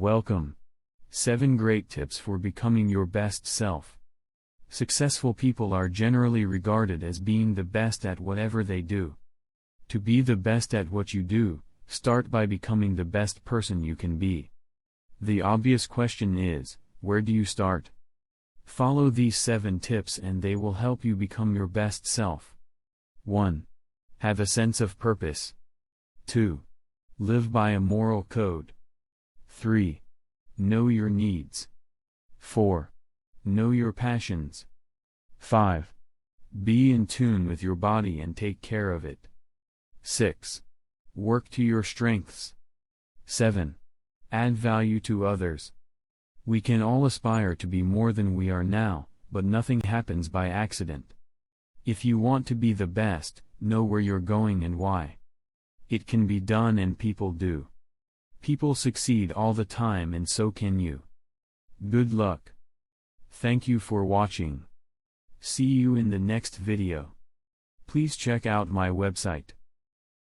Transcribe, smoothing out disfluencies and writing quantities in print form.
Welcome. 7 Great Tips for Becoming Your Best Self. Successful people are generally regarded as being the best at whatever they do. To be the best at what you do, start by becoming the best person you can be. The obvious question is, where do you start? Follow these 7 tips and they will help you become your best self. 1. Have a sense of purpose. 2. Live by a moral code. 3. Know your needs. 4. Know your passions. 5. Be in tune with your body and take care of it. 6. Work to your strengths. 7. Add value to others. We can all aspire to be more than we are now, but nothing happens by accident. If you want to be the best, know where you're going and why. It can be done and people do. People succeed all the time and so can you. Good luck. Thank you for watching. See you in the next video. Please check out my website.